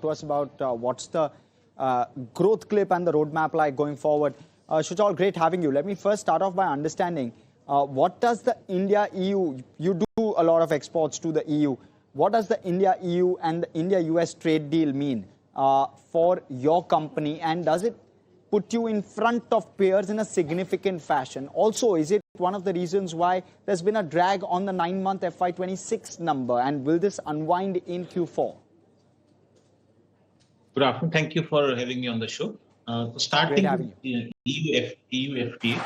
to us about what's the growth clip and the roadmap like going forward. Shujal, great having you. Let me first start off by understanding what does the India-EU, you do a lot of exports to the EU, what does the India-EU and the India-US trade deal mean for your company, and does it put you in front of peers in a significant fashion? Also, is it one of the reasons why there's been a drag on the 9-month FY26 number, and will this unwind in Q4? Good afternoon. Thank you for having me on the show. Starting with EU FTA,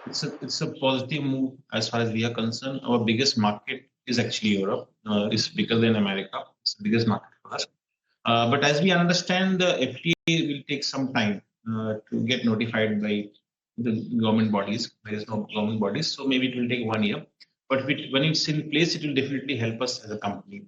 it's a positive move as far as we are concerned. Our biggest market is actually Europe. It's bigger than America. It's the biggest market for us. But as we understand, the FTA will take some time to get notified by the government bodies. There is no government bodies, so maybe it will take 1 year. But when it's in place, it will definitely help us as a company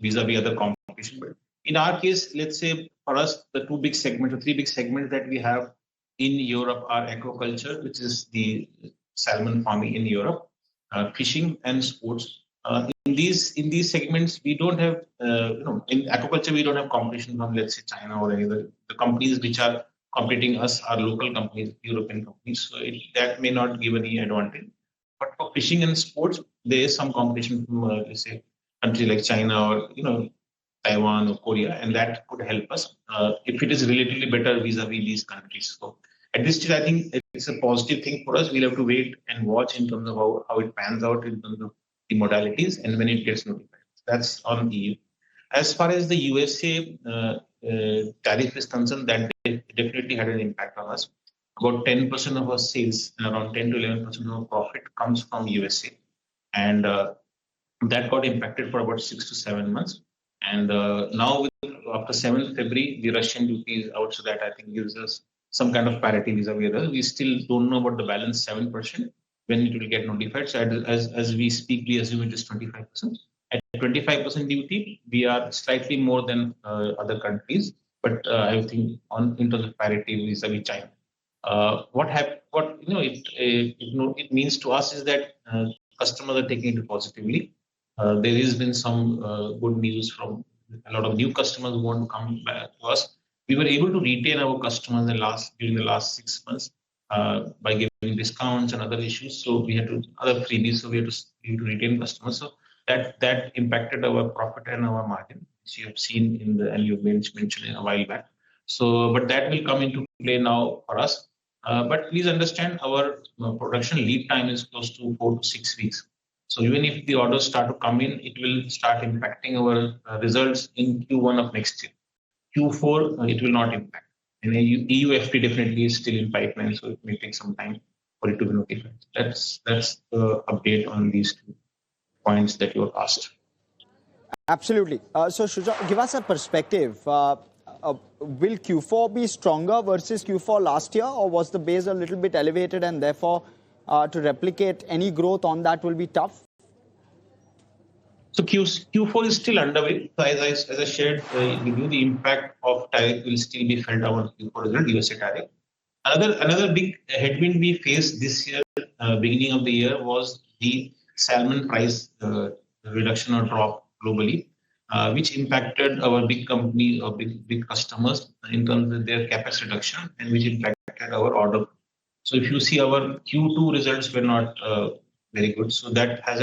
vis-a-vis other competition. But in our case, let's say for us, the three big segments that we have in Europe are aquaculture, which is the salmon farming in Europe, fishing and sports. In these segments, we don't have, in aquaculture, we don't have competition from, let's say, China or any other. The companies which are competing us are local companies, European companies. So that may not give any advantage. But for fishing and sports, there is some competition from, let's say, countries like China or, Taiwan or Korea, and that could help us if it is relatively better vis-a-vis these countries. So at this stage, I think it's a positive thing for us. We'll have to wait and watch in terms of how it pans out in terms of the modalities and when it gets notified. That's on EU. As far as the USA tariff is concerned, that definitely had an impact on us. About 10% of our sales and around 10 to 11% of our profit comes from USA. And that got impacted for about 6 to 7 months. And now, after 7th February, the Russian duty is out, so that I think gives us some kind of parity vis-a-vis others. We still don't know about the balance 7% when it will get notified. So as we speak, we assume it is 25%. At 25% duty, we are slightly more than other countries, but I think in terms of parity vis-a-vis China. It means to us is that customers are taking it positively. There has been some good news from a lot of new customers who want to come back to us. We were able to retain our customers during the last 6 months by giving discounts and other issues. So we had to other freebies. So we had to retain customers. So that impacted our profit and our margin, which you have seen and you mentioned a while back. So, but that will come into play now for us. But please understand, our production lead time is close to 4 to 6 weeks. So even if the orders start to come in, it will start impacting our results in Q1 of next year. Q4, it will not impact. And EU FTA definitely is still in pipeline, so it may take some time for it to be notified. That's the update on these 2 points that you asked. Absolutely. So Shujal, give us a perspective. Will Q4 be stronger versus Q4 last year, or was the base a little bit elevated and therefore to replicate any growth on that will be tough? So Q4 is still underway. So as I shared with you, the impact of tariff will still be felt on Q4 result, USA tariff. Another big headwind we faced this year, beginning of the year, was the salmon price reduction or drop globally, which impacted our big company or big customers in terms of their capex reduction, and which impacted our order. So if you see, our Q2 results were not very good. So that has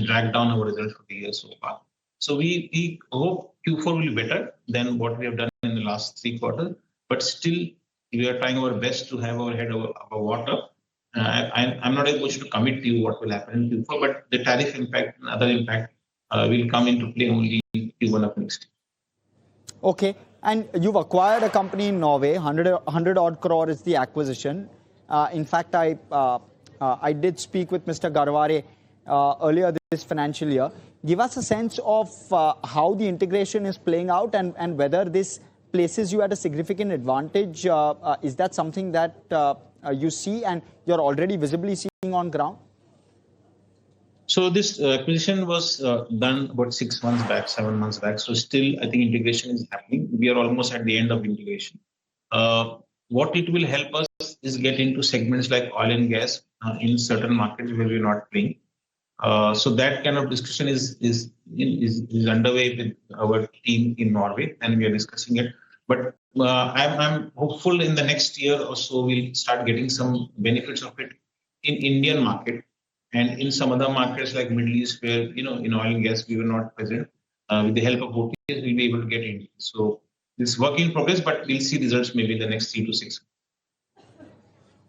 dragged down our results for the year so far. So we hope Q4 will be better than what we have done in the last 3 quarters. But still, we are trying our best to have our head above water. I'm not able to commit to you what will happen in Q4, but the tariff impact and other impact will come into play only in Q1 of next year. Okay. And you've acquired a company in Norway, 100 odd crore is the acquisition. In fact, I did speak with Mr. Garware earlier this financial year. Give us a sense of how the integration is playing out and whether this places you at a significant advantage. Is that something that you see and you're already visibly seeing on ground? So this acquisition was done about 6 months back, 7 months back. So still, I think integration is happening. We are almost at the end of integration. What it will help us is get into segments like oil and gas in certain markets where we're not playing. So that kind of discussion is underway with our team in Norway, and we are discussing it. But I'm hopeful in the next year or so we'll start getting some benefits of it in Indian market and in some other markets like Middle East, where in oil and gas we were not present. With the help of OTAs, we'll be able to get in. So it's work in progress, but we'll see results maybe in the next 3 to 6.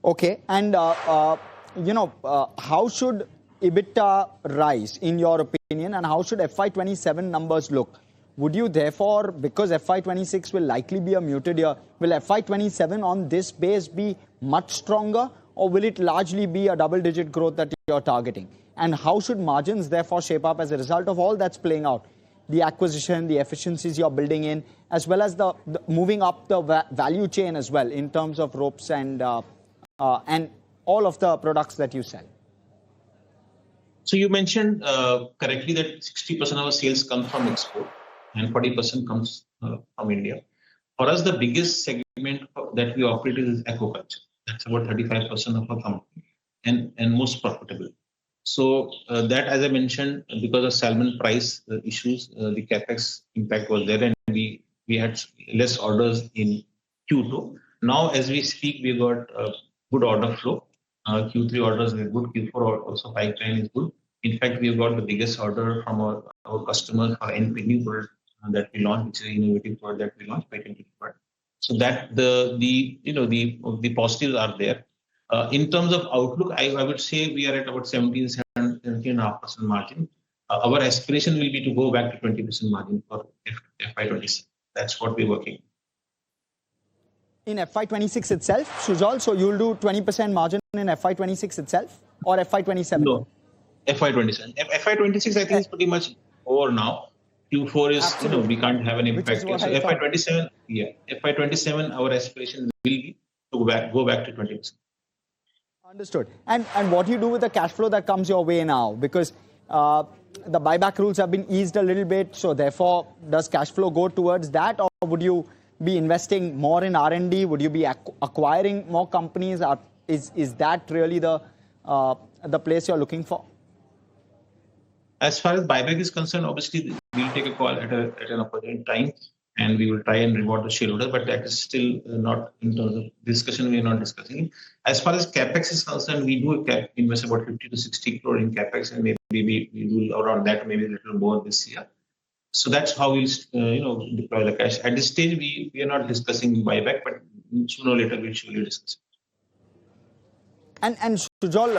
Okay, and how should EBITDA rise in your opinion, and how should FY27 numbers look? Would you therefore, because FY26 will likely be a muted year, will FY27 on this base be much stronger, or will it largely be a double-digit growth that you're targeting? And how should margins therefore shape up as a result of all that's playing out? The acquisition, the efficiencies you're building in, as well as the moving up the value chain as well in terms of ropes and all of the products that you sell. So you mentioned correctly that 60% of our sales come from export and 40% comes from India. For us, the biggest segment that we operate is aquaculture. That's about 35% of our company and most profitable. So that, as I mentioned, because of salmon price issues, the capex impact was there, and we had less orders in Q2. Now, as we speak, we got good order flow. Q3 orders are good. Q4 also pipeline is good. In fact, we have got the biggest order from our customers for NPD product that we launched, which is an innovative product that we launched by 2024. So that the positives are there. In terms of outlook, I would say we are at about 17.5% margin. Our aspiration will be to go back to 20% margin for FY27. That's what we're working on. In FY26 itself, Sujal, so you'll do 20% margin in FY26 itself or FY27? No, FY27. FY26 I think is pretty much over now. Q4 is, we can't have an impact. So FY27, FY27, our aspiration will be to go back to 20%. Understood. And what do you do with the cash flow that comes your way now? Because the buyback rules have been eased a little bit, so therefore, does cash flow go towards that, or would you be investing more in R&D? Would you be acquiring more companies? Is that really the place you're looking for? As far as buyback is concerned, obviously we'll take a call at an appropriate time, and we will try and reward the shareholder. But that is still not in terms of discussion. We are not discussing. As far as capex is concerned, we do invest about 50 to 60 crore in capex, and maybe we do around that, maybe a little more this year. So that's how we'll deploy the cash. At this stage, we are not discussing buyback, but sooner or later we'll surely discuss. And Sujal,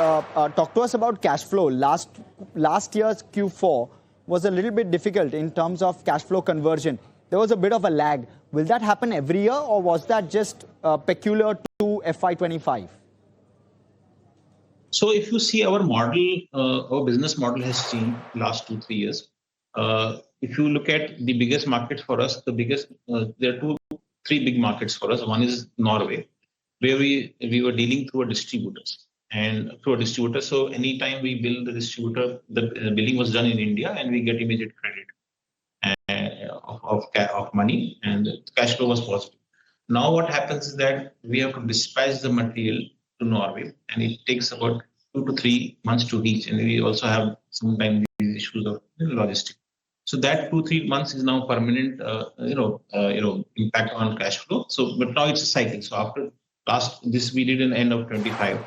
talk to us about cash flow. Last year's Q4 was a little bit difficult in terms of cash flow conversion. There was a bit of a lag. Will that happen every year, or was that just peculiar to FY25? So if you see our model, our business model has changed last 2-3 years. If you look at the biggest markets for us, there are 3 big markets for us. One is Norway, where we were dealing through a distributor. So anytime we bill the distributor, the billing was done in India, and we get immediate credit of money, and the cash flow was positive. Now what happens is that we have to dispatch the material to Norway, and it takes about 2 to 3 months to reach, and we also have sometimes these issues of logistics. So that 2-3 months is now permanent, impact on cash flow. So, but now it's a cycle. So after this we did in end of FY25.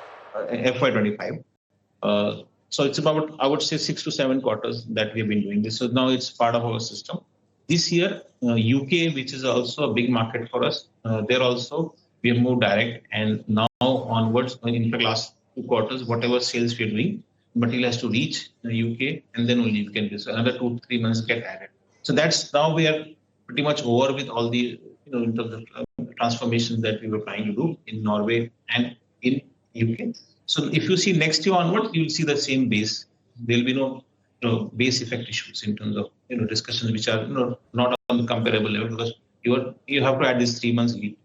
So it's about, I would say, 6 to 7 quarters that we have been doing this. So now it's part of our system. This year, UK, which is also a big market for us, there also we have moved direct, and now onwards, in the last 2 quarters, whatever sales we are doing, material has to reach the UK, and then only you can do. So another 2 to 3 months get added. So that's now we are pretty much over with all the in terms of transformations that we were trying to do in Norway and in UK. So if you see next year onwards, you will see the same base. There will be no base effect issues in terms of discussions which are not on the comparable level, because you have to add this 3 months lead.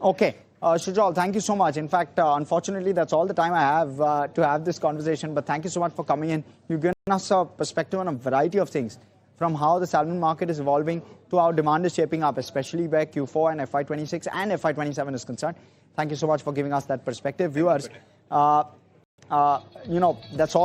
Okay. Sujal, thank you so much. In fact, unfortunately, that's all the time I have to have this conversation. But thank you so much for coming in. You've given us a perspective on a variety of things, from how the salmon market is evolving to how demand is shaping up, especially where Q4 and FY26 and FY27 is concerned. Thank you so much for giving us that perspective. Viewers, That's all.